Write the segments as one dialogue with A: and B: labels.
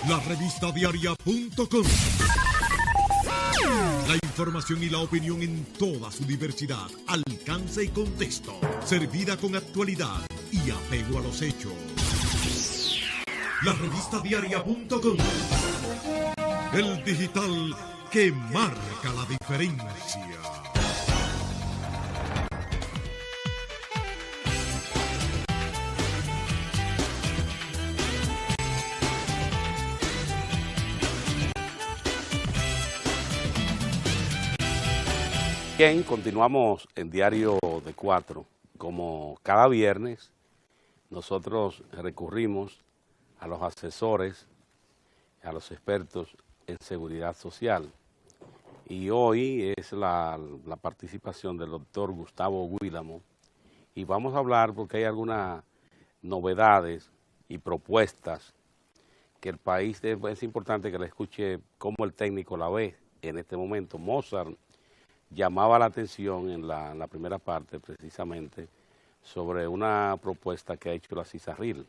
A: La revista diaria.com. La información y la opinión en toda su diversidad, alcance y contexto, servida con actualidad y apego a los hechos. La revista diaria.com. El digital que marca la diferencia.
B: Bien, continuamos en Diario de 4. Como cada viernes, nosotros recurrimos a los asesores, a los expertos en seguridad social. Y hoy es la participación del doctor Gustavo Guílamo. Y vamos a hablar porque hay algunas novedades y propuestas que el país, es importante que la escuche cómo el técnico la ve en este momento. Mozart llamaba la atención en la primera parte precisamente sobre una propuesta que ha hecho la CISARRIL.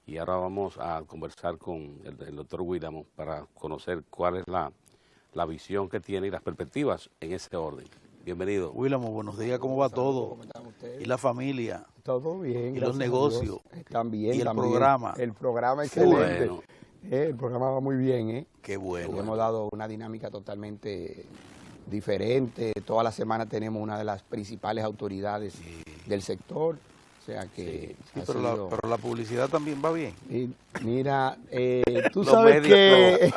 B: Y ahora vamos a conversar con el doctor Guílamo para conocer cuál es la visión que tiene y las perspectivas en ese orden. Bienvenido.
C: Guílamo, buenos días, ¿cómo va todo?
D: ¿Cómo están ustedes?
C: ¿Y la familia?
D: Todo bien.
C: ¿Y los negocios?
D: Están bien.
C: ¿Y el
D: también.
C: programa?
D: El programa excelente.
C: Bueno.
D: El programa va muy bien, ¿eh?
C: Qué bueno.
D: Le hemos dado una dinámica totalmente diferente. Toda la semana tenemos una de las principales autoridades del sector. O sea que...
C: Sí, pero la publicidad también va bien.
D: Y mira, tú
B: Los
D: sabes que...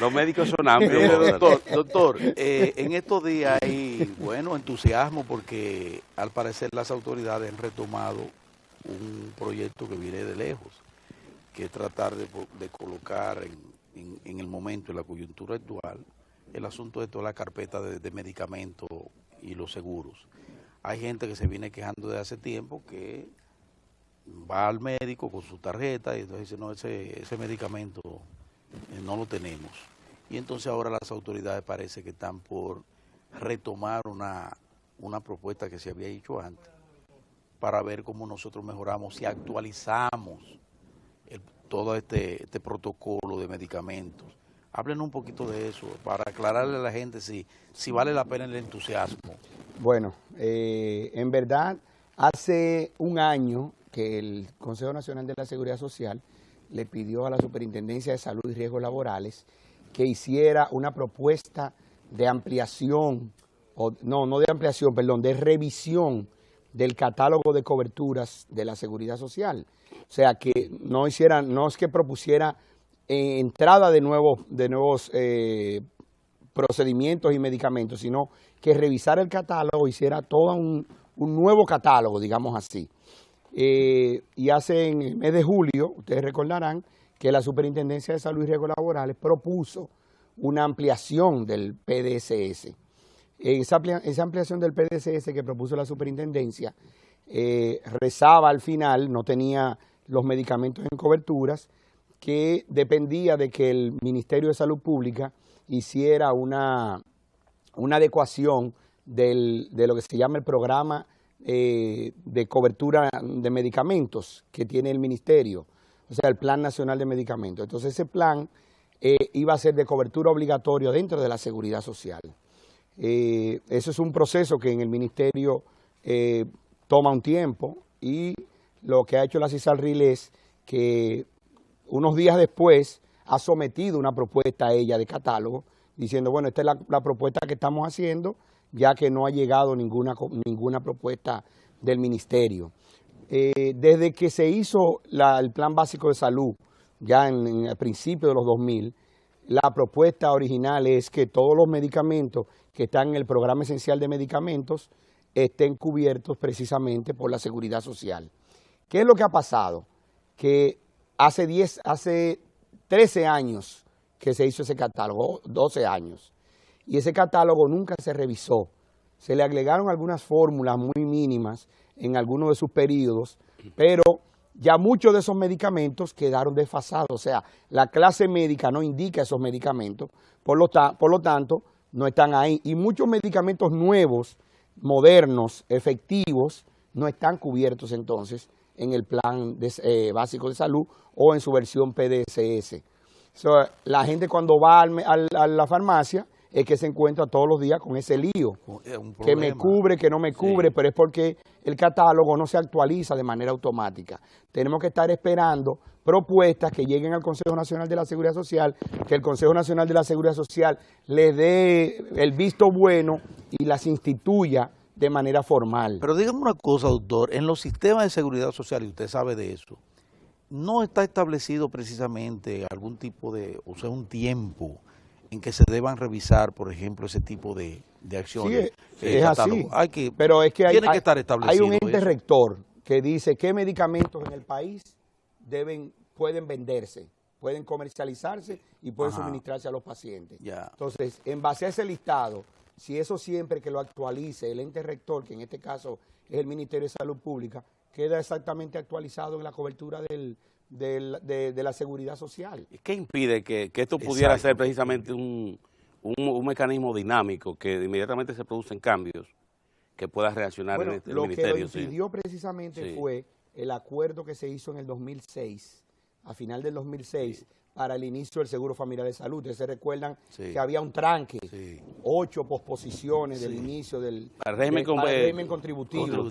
B: Los médicos son amplios.
C: Mire, doctor, en estos días hay, bueno, entusiasmo porque al parecer las autoridades han retomado un proyecto que viene de lejos, que es tratar de colocar en el momento, en la coyuntura actual, el asunto de toda la carpeta de medicamentos y los seguros. Hay gente que se viene quejando de hace tiempo que va al médico con su tarjeta y entonces dice, no, ese medicamento no lo tenemos. Y entonces ahora las autoridades parece que están por retomar una propuesta que se había hecho antes para ver cómo nosotros mejoramos y actualizamos todo este protocolo de medicamentos. Háblenos un poquito de eso para aclararle a la gente si vale la pena el entusiasmo.
D: Bueno, en verdad, hace un año que el Consejo Nacional de la Seguridad Social le pidió a la Superintendencia de Salud y Riesgos Laborales que hiciera una propuesta de ampliación, de revisión del catálogo de coberturas de la Seguridad Social. O sea, que no es que propusiera entrada de nuevos procedimientos y medicamentos, sino que revisara el catálogo, hiciera todo un nuevo catálogo, digamos así. Y hace en el mes de julio, ustedes recordarán, que la Superintendencia de Salud y Riesgos Laborales propuso una ampliación del PDSS. Esa ampliación del PDSS que propuso la Superintendencia rezaba al final, no tenía los medicamentos en coberturas, que dependía de que el Ministerio de Salud Pública hiciera una adecuación de lo que se llama el programa de cobertura de medicamentos que tiene el Ministerio, o sea, el Plan Nacional de Medicamentos. Entonces ese plan iba a ser de cobertura obligatoria dentro de la Seguridad Social. Eso es un proceso que en el Ministerio toma un tiempo y lo que ha hecho la CISARRIL es que unos días después ha sometido una propuesta a ella de catálogo diciendo, bueno, esta es la propuesta que estamos haciendo, ya que no ha llegado ninguna propuesta del ministerio. Desde que se hizo el Plan Básico de Salud, ya en el principio de los 2000, la propuesta original es que todos los medicamentos que están en el Programa Esencial de Medicamentos estén cubiertos precisamente por la Seguridad Social. ¿Qué es lo que ha pasado? Que hace 13 años que se hizo ese catálogo, 12 años, y ese catálogo nunca se revisó. Se le agregaron algunas fórmulas muy mínimas en algunos de sus periodos, pero ya muchos de esos medicamentos quedaron desfasados, o sea, la clase médica no indica esos medicamentos, por lo tanto, no están ahí. Y muchos medicamentos nuevos, modernos, efectivos, no están cubiertos entonces en el plan básico de salud o en su versión PDSS. La gente cuando va a la farmacia es que se encuentra todos los días con ese lío, que me cubre, que no me cubre, pero es porque el catálogo no se actualiza de manera automática. Tenemos que estar esperando propuestas que lleguen al Consejo Nacional de la Seguridad Social, que el Consejo Nacional de la Seguridad Social le dé el visto bueno y las instituya de manera formal.
C: Pero dígame una cosa, doctor, en los sistemas de seguridad social, y usted sabe de eso, no está establecido precisamente algún tipo de, o sea, un tiempo en que se deban revisar, por ejemplo, ese tipo de acciones.
D: Sí, es así, pero es que
C: tiene que estar establecido
D: hay un ente
C: eso.
D: rector que dice qué medicamentos en el país pueden venderse, pueden comercializarse y pueden suministrarse a los pacientes. Entonces, en base a ese listado, si eso siempre que lo actualice el ente rector, que en este caso es el Ministerio de Salud Pública, queda exactamente actualizado en la cobertura de la seguridad social.
B: ¿Qué impide que esto pudiera ser precisamente un mecanismo dinámico, que inmediatamente se producen cambios, que pueda reaccionar en el ministerio?
D: Lo que lo impidió precisamente fue el acuerdo que se hizo en el 2006, a final del 2006, para el inicio del Seguro Familiar de Salud. Ustedes se recuerdan que había un tranque, 8 posposiciones del inicio del régimen contributivo.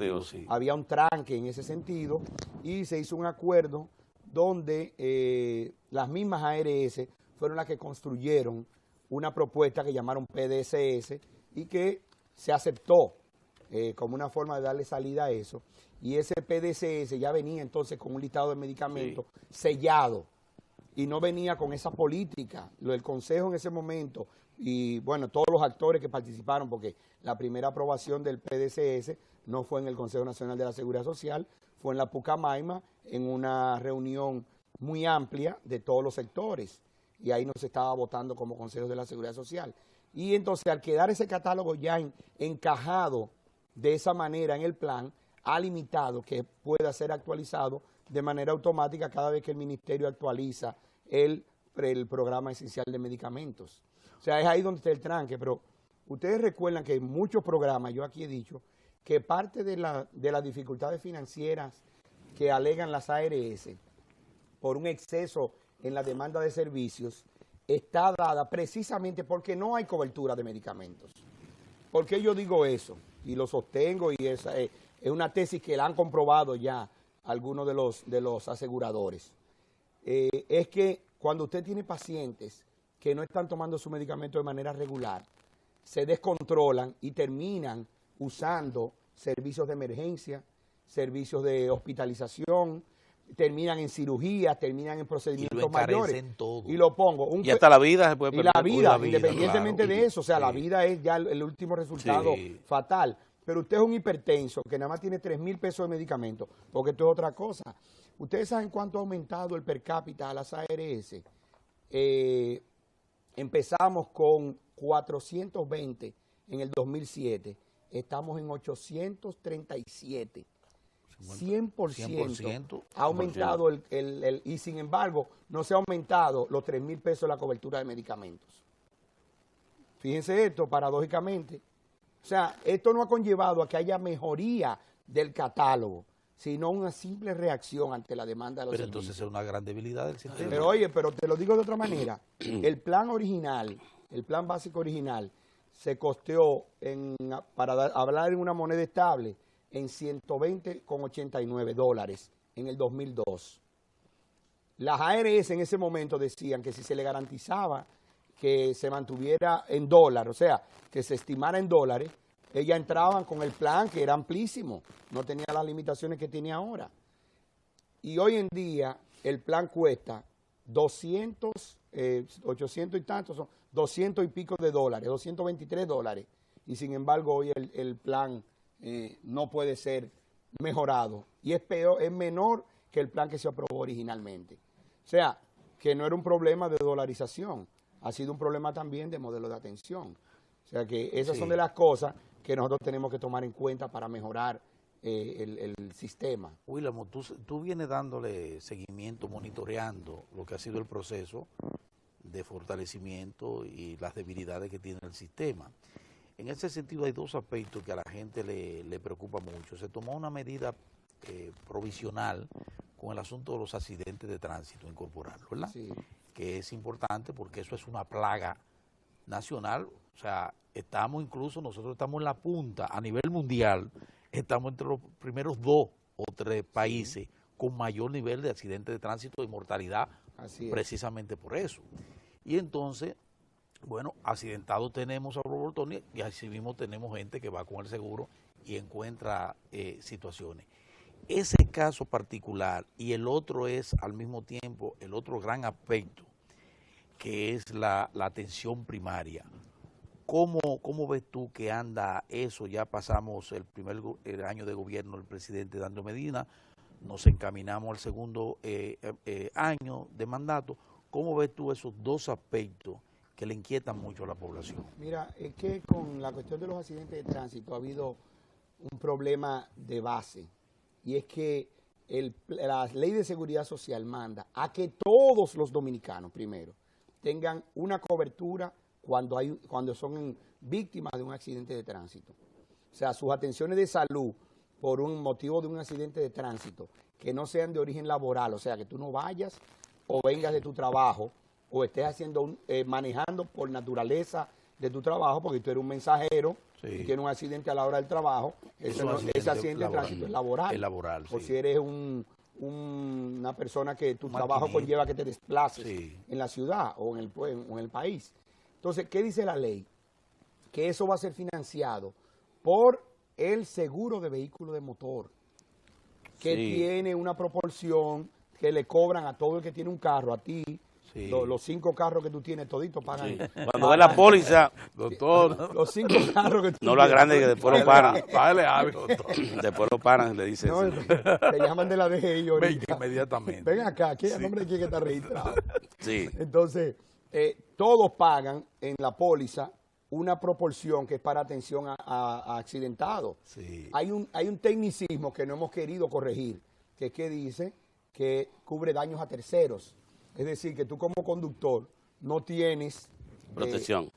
D: Había un tranque en ese sentido y se hizo un acuerdo donde las mismas ARS fueron las que construyeron una propuesta que llamaron PDSS y que se aceptó como una forma de darle salida a eso. Y ese PDSS ya venía entonces con un listado de medicamentos sellado y no venía con esa política. El Consejo en ese momento y bueno, todos los actores que participaron, porque la primera aprobación del PDSS no fue en el Consejo Nacional de la Seguridad Social, fue en la Pucamaima, en una reunión muy amplia de todos los sectores, y ahí no se estaba votando como Consejo de la Seguridad Social. Y entonces, al quedar ese catálogo ya encajado de esa manera en el plan, ha limitado que pueda ser actualizado de manera automática cada vez que el ministerio actualiza el programa esencial de medicamentos. O sea, es ahí donde está el tranque, pero ustedes recuerdan que en muchos programas, yo aquí he dicho, que parte de las dificultades financieras que alegan las ARS por un exceso en la demanda de servicios está dada precisamente porque no hay cobertura de medicamentos. ¿Por qué yo digo eso? Y lo sostengo, y esa es una tesis que la han comprobado ya algunos de los aseguradores. Es que cuando usted tiene pacientes que no están tomando su medicamento de manera regular, se descontrolan y terminan usando servicios de emergencia, servicios de hospitalización, terminan en cirugía, terminan en procedimientos mayores.
C: Todo.
D: Y lo pongo.
B: Y hasta la vida se puede perder.
D: Y la vida, independientemente de eso, o sea, la vida es ya el último resultado fatal. Pero usted es un hipertenso que nada más tiene 3,000 pesos de medicamento, porque esto es otra cosa. ¿Ustedes saben cuánto ha aumentado el per cápita a las ARS? Empezamos con 420 en el 2007, estamos en 837. 100% ha aumentado y sin embargo no se ha aumentado los 3,000 pesos de la cobertura de medicamentos. Fíjense esto, paradójicamente. O sea, esto no ha conllevado a que haya mejoría del catálogo, sino una simple reacción ante la demanda de los servicios.
C: Entonces es una gran debilidad del sistema.
D: Pero oye, pero te lo digo de otra manera, el plan original, el plan básico original, se costeó, para hablar en una moneda estable, en $120,89 en el 2002. Las ARS en ese momento decían que si se le garantizaba que se mantuviera en dólar, o sea, que se estimara en dólares, ellas entraban con el plan que era amplísimo, no tenía las limitaciones que tiene ahora. Y hoy en día el plan cuesta 800 y tantos, son 200 y pico de dólares, $223, y sin embargo hoy el plan no puede ser mejorado y es menor que el plan que se aprobó originalmente. O sea, que no era un problema de dolarización, ha sido un problema también de modelo de atención. O sea que esas son de las cosas que nosotros tenemos que tomar en cuenta para mejorar el sistema.
C: William, tú vienes dándole seguimiento, monitoreando lo que ha sido el proceso de fortalecimiento y las debilidades que tiene el sistema. En ese sentido hay dos aspectos que a la gente le preocupa mucho. Se tomó una medida provisional con el asunto de los accidentes de tránsito, incorporarlo, ¿verdad?
D: Sí.
C: Que es importante porque eso es una plaga nacional. O sea, nosotros estamos en la punta, a nivel mundial, estamos entre los primeros 2 o 3 países con mayor nivel de accidentes de tránsito y mortalidad,
D: Así es.
C: precisamente por eso. Y entonces, bueno, accidentados tenemos a borbotones y así mismo tenemos gente que va con el seguro y encuentra situaciones. Ese caso particular y el otro es al mismo tiempo el otro gran aspecto, que es la atención primaria. ¿Cómo ves tú que anda eso? Ya pasamos el año de gobierno del presidente Danilo Medina, nos encaminamos al segundo año de mandato. ¿Cómo ves tú esos dos aspectos que le inquietan mucho a la población?
D: Mira, es que con la cuestión de los accidentes de tránsito ha habido un problema de base, y es que la ley de seguridad social manda a que todos los dominicanos, primero, tengan una cobertura cuando son víctimas de un accidente de tránsito. O sea, sus atenciones de salud por un motivo de un accidente de tránsito, que no sean de origen laboral, o sea, que tú no vayas o vengas de tu trabajo o estés manejando por naturaleza de tu trabajo, porque tú eres un mensajero y tienes un accidente a la hora del trabajo, ese accidente de tránsito es laboral.
C: Es laboral,
D: o si eres una persona que tu trabajo conlleva que te desplaces en la ciudad o en el país. Entonces, ¿qué dice la ley? Que eso va a ser financiado por el seguro de vehículo de motor, que tiene una proporción que le cobran a todo el que tiene un carro, a ti. Sí. Los 5 carros que tú tienes, toditos pagan.
B: Sí. Cuando ve la póliza, doctor.
D: Los 5 carros que tú
B: no lo agrande, que después lo paran.
C: Págale algo, doctor.
B: Después lo paran y le dicen.
D: No, te llaman de la DGI ahorita.
C: Inmediatamente.
D: Ven acá, ¿qué nombre de quién que está registrado?
B: Sí.
D: Entonces, todos pagan en la póliza una proporción que es para atención a accidentados.
C: Sí.
D: Hay un tecnicismo que no hemos querido corregir, que es que dice que cubre daños a terceros. Es decir, que tú como conductor no tienes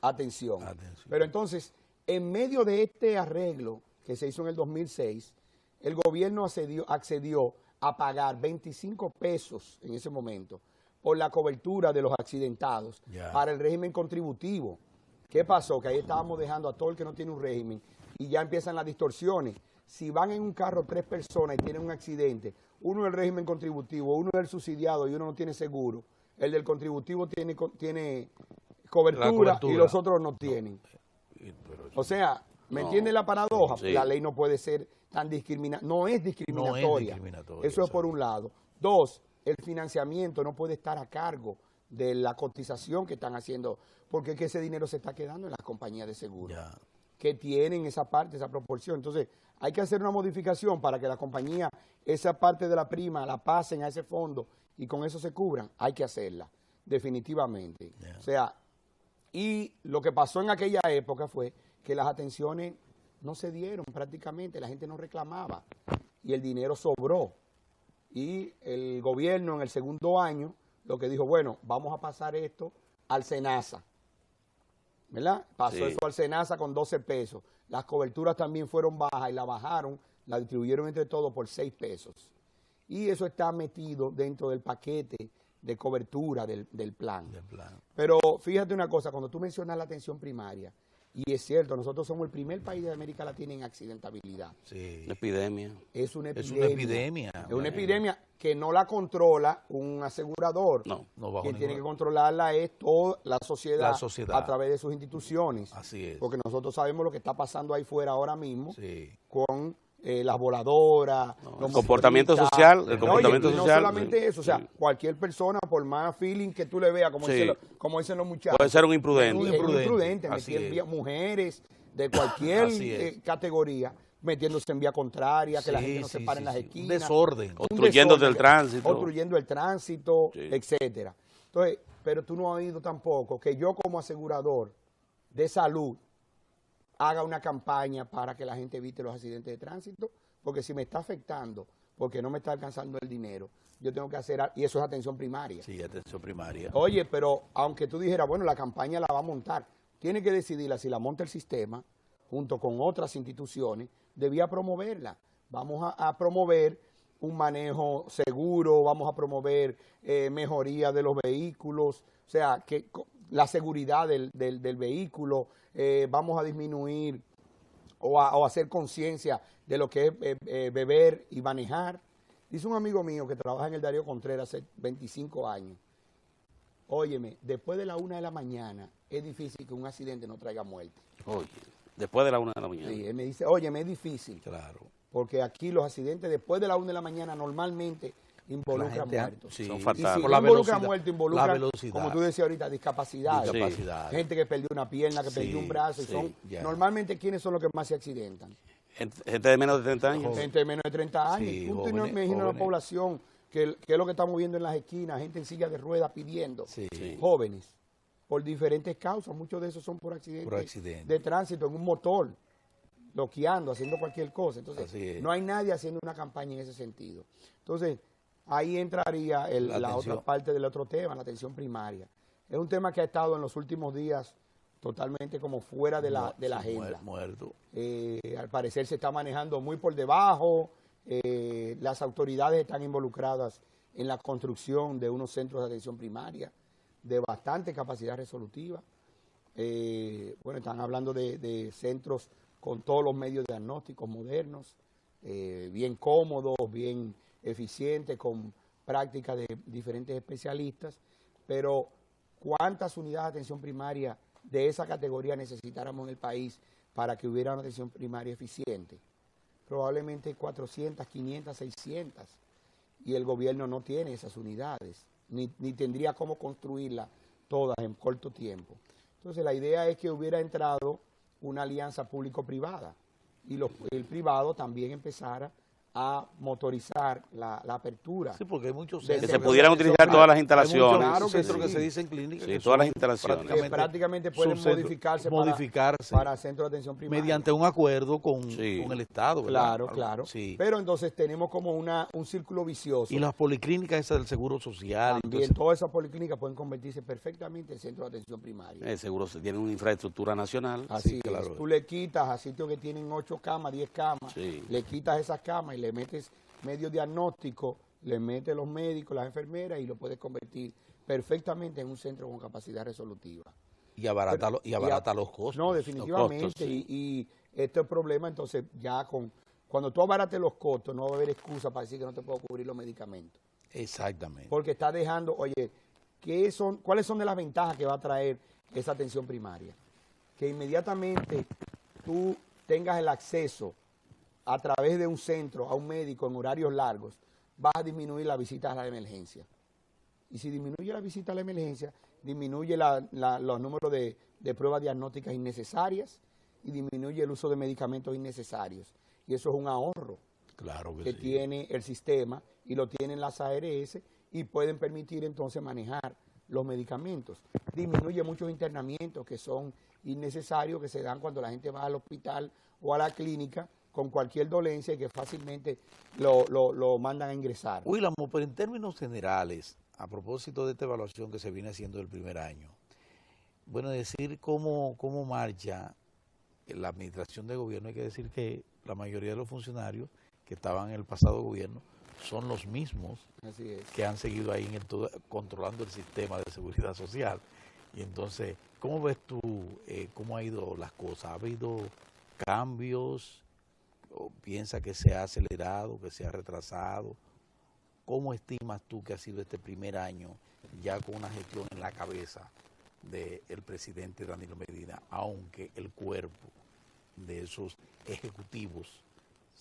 D: atención. Pero entonces, en medio de este arreglo que se hizo en el 2006, el gobierno accedió a pagar 25 pesos en ese momento por la cobertura de los accidentados para el régimen contributivo. ¿Qué pasó? Que ahí estábamos dejando a todo el que no tiene un régimen y ya empiezan las distorsiones. Si van en un carro 3 personas y tienen un accidente, uno del régimen contributivo, uno del subsidiado y uno no tiene seguro, el del contributivo tiene cobertura y los otros no tienen. O sea, ¿me entiende la paradoja? Sí. La ley no puede ser tan discriminatoria, no es discriminatoria. Eso es por un lado. 2, el financiamiento no puede estar a cargo de la cotización que están haciendo, porque es que ese dinero se está quedando en las compañías de seguro, que tienen esa parte, esa proporción. Entonces, hay que hacer una modificación para que la compañía, esa parte de la prima, la pasen a ese fondo y con eso se cubran. Hay que hacerla, definitivamente. O sea, y lo que pasó en aquella época fue que las atenciones no se dieron prácticamente, la gente no reclamaba y el dinero sobró. Y el gobierno en el segundo año lo que dijo, bueno, vamos a pasar esto al SENASA, ¿verdad? Pasó eso al SENASA con 12 pesos. Las coberturas también fueron bajas y la bajaron, la distribuyeron entre todos por 6 pesos. Y eso está metido dentro del paquete de cobertura del plan. Pero fíjate una cosa, cuando tú mencionas la atención primaria, y es cierto, nosotros somos el primer país de América Latina en accidentabilidad.
B: Sí. Una epidemia.
D: Es una epidemia.
C: Es una epidemia.
D: Es una epidemia que no la controla un asegurador.
B: No
D: quien tiene que controlarla es toda la sociedad a través de sus instituciones.
C: Así es.
D: Porque nosotros sabemos lo que está pasando ahí fuera ahora mismo con las voladoras,
B: el comportamiento social.
D: No solamente eso, o sea, cualquier persona, por más feeling que tú le veas, como dicen los muchachos.
B: Puede ser un imprudente.
D: Un imprudente, mujeres de cualquier categoría, metiéndose en vía contraria, que la gente no se pare en las esquinas.
C: Un desorden.
B: Obstruyendo el tránsito.
D: Obstruyendo el tránsito, etcétera. Entonces, pero tú no has oído tampoco que yo como asegurador de salud haga una campaña para que la gente evite los accidentes de tránsito, porque si me está afectando, porque no me está alcanzando el dinero, yo tengo que hacer, y eso es atención primaria.
C: Sí, atención primaria.
D: Oye, pero aunque tú dijeras, bueno, la campaña la va a montar, tiene que decidirla si la monta el sistema, junto con otras instituciones, debía promoverla. Vamos a promover un manejo seguro, vamos a promover mejoría de los vehículos, o sea, que la seguridad del vehículo, vamos a disminuir o hacer conciencia de lo que es beber y manejar. Dice un amigo mío que trabaja en el Darío Contreras hace 25 años, óyeme, después de la 1 de la mañana es difícil que un accidente no traiga muerte.
B: Oye, después de la 1 de la mañana.
D: Sí, él me dice, óyeme, es difícil.
C: Claro.
D: Porque aquí los accidentes después de la 1 de la mañana normalmente involucran muertos.
C: Sí,
B: son
D: Y
B: fatales.
D: si
C: por
D: no
C: la
D: involucran
C: velocidad,
D: muertos, involucran,
C: la velocidad.
D: como tú decías ahorita, discapacidades.
C: Discapacidad.
D: Gente que perdió una pierna, que
C: Sí,
D: perdió un brazo. Y
C: sí,
D: son
C: ya.
D: normalmente, ¿quiénes son los que más se accidentan?
B: Gente de menos de 30 años.
D: Gente de menos de 30 años.
C: Sí,
D: Tú no
C: jóvenes,
D: imaginas la
C: jóvenes.
D: población que es lo que estamos viendo en las esquinas, gente en silla de ruedas pidiendo,
C: Sí.
B: Sí.
D: jóvenes, por diferentes causas. Muchos de esos son por accidentes de tránsito en un motor, bloqueando, haciendo cualquier cosa. Entonces,
C: Así es.
D: no hay nadie haciendo una campaña en ese sentido. Entonces, ahí entraría la otra parte del otro tema, la atención primaria. Es un tema que ha estado en los últimos días totalmente como fuera de la agenda.
C: Muerto.
D: Al parecer se está manejando muy por debajo, las autoridades están involucradas en la construcción de unos centros de atención primaria de bastante capacidad resolutiva. Bueno, están hablando de centros con todos los medios diagnósticos modernos, bien cómodos, bien eficientes, con prácticas de diferentes especialistas, pero ¿cuántas unidades de atención primaria de esa categoría necesitáramos en el país para que hubiera una atención primaria eficiente? Probablemente 400, 500, 600, y el gobierno no tiene esas unidades, ni tendría cómo construirlas todas en corto tiempo. Entonces la idea es que hubiera entrado una alianza público-privada y el privado también empezara a motorizar la apertura.
C: Sí, porque hay muchos
D: Que
C: centros
B: se pudieran utilizar todas las instalaciones.
D: Claro que
C: centros que
D: sí.
C: se dicen clínicas.
B: Sí,
C: que
B: todas las
C: son
B: instalaciones.
D: Que prácticamente pueden
C: subcentros,
D: modificarse
C: modificarse
D: para centros de atención primaria.
C: mediante un acuerdo con
B: Sí.
C: el Estado, ¿verdad?
D: Claro, claro.
C: Sí.
D: Pero entonces tenemos como un círculo vicioso.
C: Y las policlínicas esas del Seguro Social.
D: También
C: entonces,
D: todas esas policlínicas pueden convertirse perfectamente en centros de atención primaria.
B: Seguro se tiene una infraestructura nacional.
D: Así
C: sí,
D: es.
C: claro.
D: Tú le quitas a sitios que tienen 8 camas, 10 camas,
B: Sí.
D: le quitas esas camas y le metes medio diagnóstico, le metes los médicos, las enfermeras y lo puedes convertir perfectamente en un centro con capacidad resolutiva.
C: y abarata, los costos.
D: No, definitivamente.
B: Los costos, sí.
D: Y este problema, entonces, ya cuando tú abarates los costos, no va a haber excusa para decir que no te puedo cubrir los medicamentos.
C: Exactamente.
D: Porque está dejando, oye, ¿cuáles son de las ventajas que va a traer esa atención primaria? Que inmediatamente tú tengas el acceso a través de un centro a un médico en horarios largos, vas a disminuir la visita a la emergencia. Y si disminuye la visita a la emergencia, disminuye los números de pruebas diagnósticas innecesarias y disminuye el uso de medicamentos innecesarios. Y eso es un ahorro
C: Claro
D: que
C: sí.
D: tiene el sistema y lo tienen las ARS y pueden permitir entonces manejar los medicamentos. Disminuye muchos internamientos que son innecesarios, que se dan cuando la gente va al hospital o a la clínica con cualquier dolencia y que fácilmente lo mandan a ingresar.
C: Willamo, pero en términos generales, a propósito de esta evaluación que se viene haciendo del primer año, bueno, decir cómo marcha la administración de gobierno, hay que decir que la mayoría de los funcionarios que estaban en el pasado gobierno son los mismos
D: Así es.
C: que han seguido ahí controlando el sistema de seguridad social. Y entonces, ¿cómo ves tú cómo ha ido las cosas? ¿Ha habido cambios? ¿O piensa que se ha acelerado, que se ha retrasado? ¿Cómo estimas tú que ha sido este primer año ya con una gestión en la cabeza del presidente Danilo Medina, aunque el cuerpo de esos ejecutivos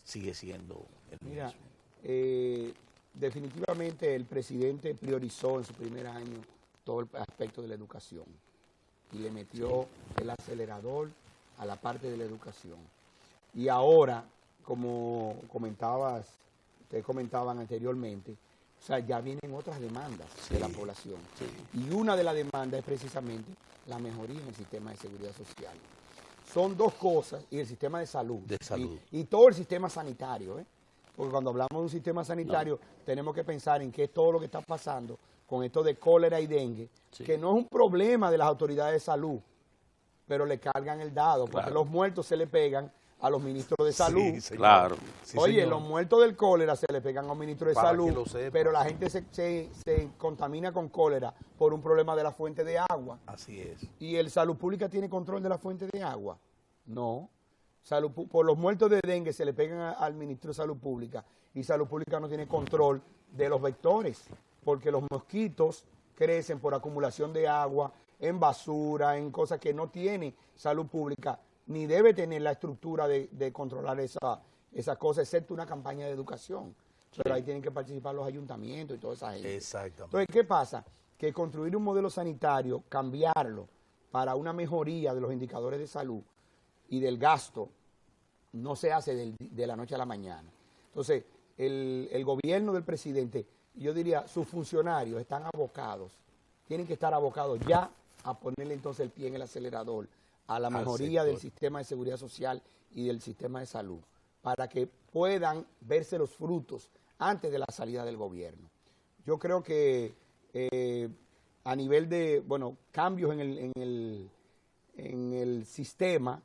C: sigue siendo el
D: Mira,
C: mismo?
D: definitivamente el presidente priorizó en su primer año todo el aspecto de la educación y le metió el acelerador a la parte de la educación. Y ahora, como ustedes comentaban anteriormente, o sea, ya vienen otras demandas de la población. Y una de las demandas es precisamente la mejoría en el sistema de seguridad social. Son dos cosas, y el sistema de salud. Y todo el sistema sanitario, porque cuando hablamos de un sistema sanitario tenemos que pensar en qué es todo lo que está pasando con esto de cólera y dengue, que no es un problema de las autoridades de salud, pero le cargan el dado, porque los muertos se le pegan a los ministros de salud.
C: Sí, señor.
B: Claro.
C: Sí,
D: Oye,
C: señor.
D: los muertos del cólera se le pegan a un ministro de
C: Para que
D: salud,
C: lo sepa.
D: pero la gente se contamina con cólera por un problema de la fuente de agua.
C: Así es.
D: ¿Y el Salud Pública tiene control de la fuente de agua? No. Por los muertos de dengue se le pegan al ministro de Salud Pública y Salud Pública no tiene control de los vectores, porque los mosquitos crecen por acumulación de agua, en basura, en cosas que no tiene Salud Pública, ni debe tener la estructura de controlar esas cosas, excepto una campaña de educación. Pero ahí tienen que participar los ayuntamientos y toda esa gente.
C: Exactamente.
D: Entonces, ¿qué pasa? Que construir un modelo sanitario, cambiarlo para una mejoría de los indicadores de salud y del gasto, no se hace de la noche a la mañana. Entonces, el gobierno del presidente, yo diría, sus funcionarios están abocados, tienen que estar abocados ya a ponerle entonces el pie en el acelerador a la mejoría del sistema de seguridad social y del sistema de salud, para que puedan verse los frutos antes de la salida del gobierno. Yo creo que a nivel de, cambios en el sistema,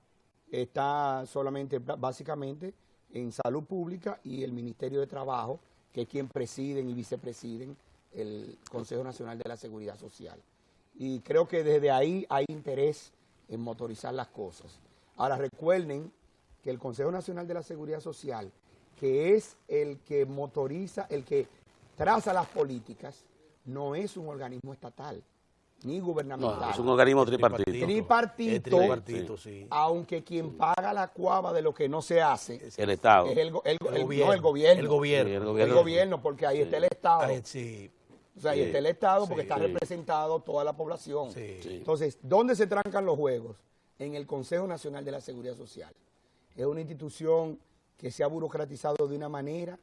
D: está solamente, básicamente, en salud pública y el Ministerio de Trabajo, que es quien presiden y vicepresiden el Consejo Nacional de la Seguridad Social. Y creo que desde ahí hay interés en motorizar las cosas. Ahora recuerden que el Consejo Nacional de la Seguridad Social, que es el que motoriza, el que traza las políticas, no es un organismo estatal ni gubernamental.
B: No, es un organismo tripartito.
D: Tripartito,
C: sí.
D: Aunque quien paga la cuava de lo que no se hace
B: El Estado.
D: es el gobierno.
C: El gobierno.
D: El gobierno, porque ahí está el Estado.
C: Sí.
D: O sea, ahí está el Estado porque
C: Sí.
D: está representado toda la población.
C: Sí.
D: Entonces, ¿dónde se trancan los juegos? En el Consejo Nacional de la Seguridad Social. Es una institución que se ha burocratizado de una manera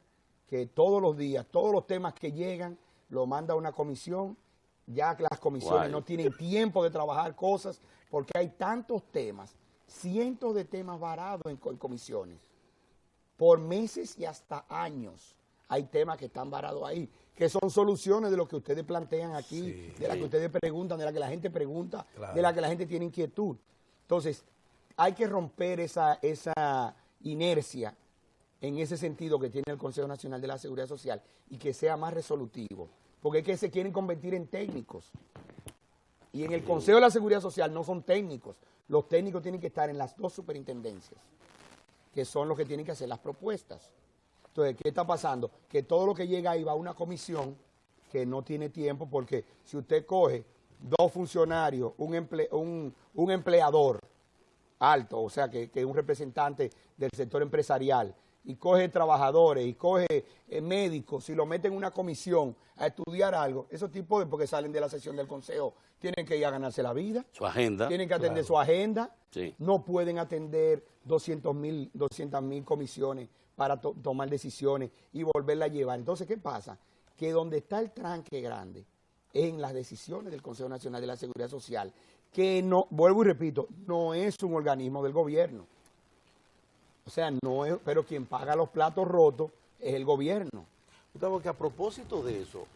D: que todos los días, todos los temas que llegan, lo manda una comisión, ya que las comisiones no tienen tiempo de trabajar cosas, porque hay tantos temas, cientos de temas varados en comisiones, por meses y hasta años. Hay temas que están varados ahí, que son soluciones de lo que ustedes plantean aquí, de las que ustedes preguntan, de las que la gente pregunta, de las que la gente tiene inquietud. Entonces, hay que romper esa inercia en ese sentido que tiene el Consejo Nacional de la Seguridad Social y que sea más resolutivo, porque es que se quieren convertir en técnicos. Y en el Consejo de la Seguridad Social no son técnicos, los técnicos tienen que estar en las dos superintendencias, que son los que tienen que hacer las propuestas. Entonces, ¿qué está pasando? Que todo lo que llega ahí va a una comisión que no tiene tiempo, porque si usted coge dos funcionarios, un empleador alto, o sea, que es un representante del sector empresarial, y coge trabajadores, y coge médicos, y lo meten en una comisión a estudiar algo, esos tipos, porque salen de la sesión del consejo, tienen que ir a ganarse la vida.
B: Su agenda.
D: Tienen que atender su agenda.
B: Sí.
D: No pueden atender 200.000 comisiones para tomar decisiones y volverla a llevar. Entonces, ¿qué pasa? Que donde está el tranque grande es en las decisiones del Consejo Nacional de la Seguridad Social, que no, vuelvo y repito, no es un organismo del gobierno. O sea, no es, pero quien paga los platos rotos es el gobierno.
C: Gustavo, que a propósito de eso,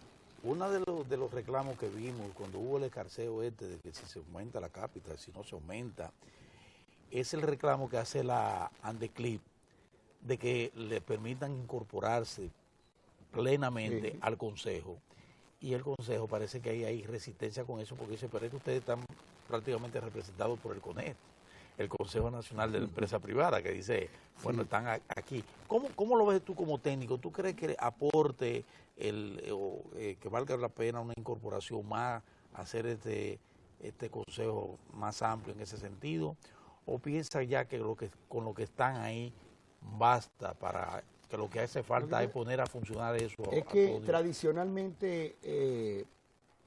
C: uno de los reclamos que vimos cuando hubo el escarceo de que si se aumenta la cápita, si no se aumenta, es el reclamo que hace la Andeclip de que le permitan incorporarse plenamente al Consejo. Y el Consejo parece que hay resistencia con eso, porque dice, pero es que ustedes están prácticamente representados por el CONET, el Consejo Nacional de la Empresa Privada, que dice, bueno, están aquí. ¿Cómo lo ves tú como técnico? ¿Tú crees que aporte, que valga la pena una incorporación más, hacer este consejo más amplio en ese sentido? ¿O piensas ya que con lo que están ahí basta para que lo que hace falta es poner a funcionar eso?
D: Es que tradicionalmente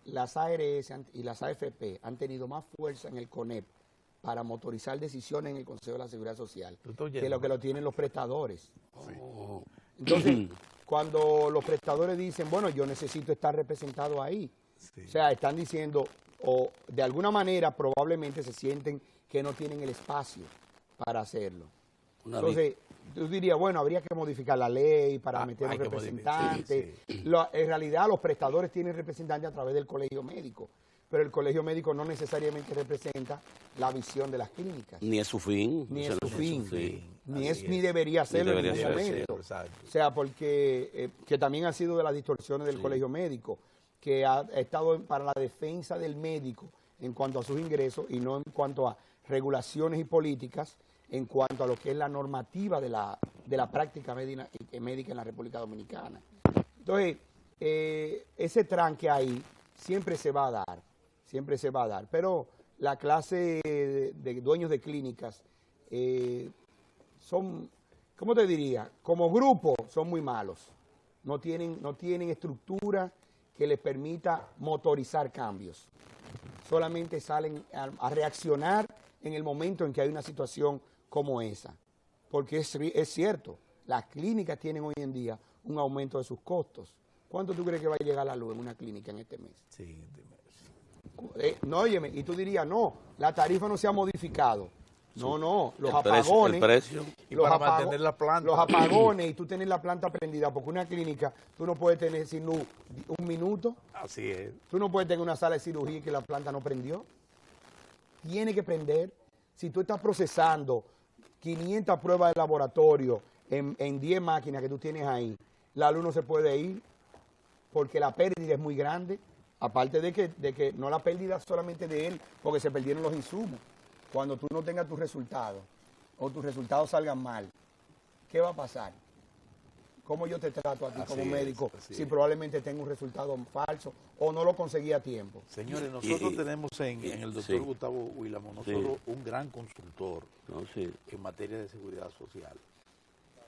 D: las ARS y las AFP han tenido más fuerza en el CONEP para motorizar decisiones en el Consejo de la Seguridad Social que lo que lo tienen los prestadores. Entonces, cuando los prestadores dicen, bueno, yo necesito estar representado ahí, o sea, están diciendo, o de alguna manera probablemente se sienten que no tienen el espacio para hacerlo. Entonces, tú dirías, bueno, habría que modificar la ley para meter un representante. En realidad, los prestadores tienen representantes a través del colegio médico. pero el colegio médico no necesariamente representa la visión de las clínicas.
B: Ni es su fin.
D: Ni
B: o sea,
D: es su
B: no
D: fin. Ni
C: Así
D: debería serlo en
B: debería
D: ningún
B: ser,
D: momento.
C: exacto.
D: O sea, porque que también ha sido de las distorsiones del colegio médico, que ha estado para la defensa del médico en cuanto a sus ingresos y no en cuanto a regulaciones y políticas, en cuanto a lo que es la normativa de la práctica médica en la República Dominicana. Entonces, ese tranque ahí siempre se va a dar, pero la clase de dueños de clínicas son, ¿cómo te diría? Como grupo son muy malos, no tienen estructura que les permita motorizar cambios, solamente salen a reaccionar en el momento en que hay una situación como esa, porque es cierto, las clínicas tienen hoy en día un aumento de sus costos. ¿Cuánto tú crees que va a llegar la luz en una clínica en este mes?
C: Sí,
D: No, óyeme, y tú dirías, no, la tarifa no se ha modificado. No, los
B: El
D: apagones.
B: precio.
C: Y para mantener la planta.
D: Los apagones y tú tener la planta prendida, porque una clínica tú no puedes tener sin luz un minuto.
C: Así es.
D: Tú no puedes tener una sala de cirugía y que la planta no prendió. Tiene que prender. Si tú estás procesando 500 pruebas de laboratorio en 10 máquinas que tú tienes ahí, la luz no se puede ir porque la pérdida es muy grande. Aparte de que no la pérdida solamente de él, porque se perdieron los insumos. Cuando tú no tengas tus resultados o tus resultados salgan mal, ¿qué va a pasar? ¿Cómo yo te trato a ti como médico si probablemente tengo un resultado falso o no lo conseguí a tiempo?
C: Señores, nosotros tenemos en el doctor Gustavo Huilamo, nosotros un gran consultor en materia de seguridad social,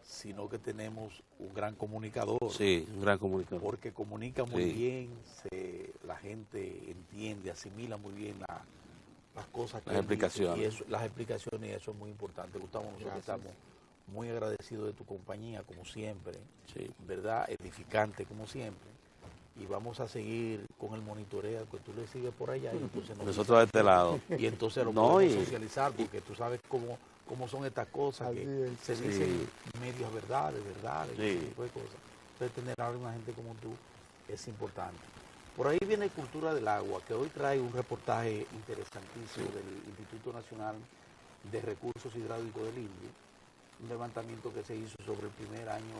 C: sino que tenemos un gran comunicador.
B: Sí, un gran comunicador.
C: Porque comunica muy bien, la gente entiende, asimila muy bien las cosas que
B: las explicaciones.
C: Y eso, las explicaciones, y eso es muy importante. Gustavo, nosotros estamos muy agradecidos de tu compañía, como siempre, ¿verdad? Edificante, como siempre. Y vamos a seguir con el monitoreo que tú le sigues por allá. Y entonces
B: nosotros de este lado.
C: Y entonces lo podemos socializar, porque tú sabes cómo son estas cosas, que se dicen medias verdades, ese tipo de cosas. Entonces tener a una gente como tú es importante. Por ahí viene Cultura del Agua, que hoy trae un reportaje interesantísimo del Instituto Nacional de Recursos Hidráulicos del INDRI, un levantamiento que se hizo sobre el primer año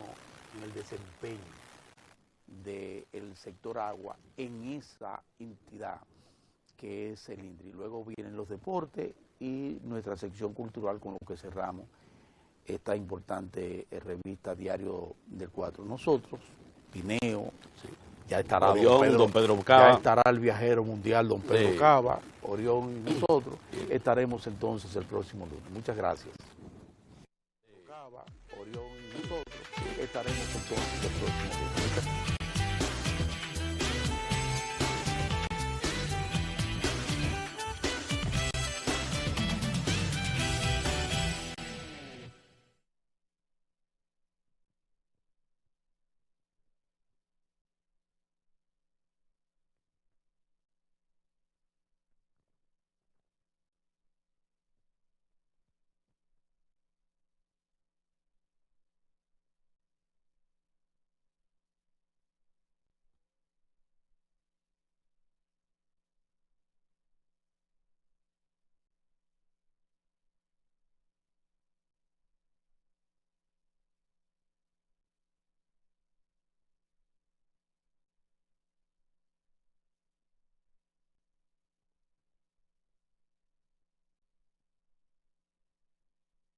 C: en el desempeño del sector agua en esa entidad que es el INDRI. Luego vienen los deportes y nuestra sección cultural, con lo que cerramos esta importante revista Diario del 4. Nosotros, Pineo, ya estará
B: Orión, don Pedro Cava.
C: Ya estará el viajero mundial don Pedro Cava, Orión y nosotros. Estaremos entonces el próximo lunes. Muchas gracias. Cava, Orión y nosotros estaremos entonces el próximo lunes.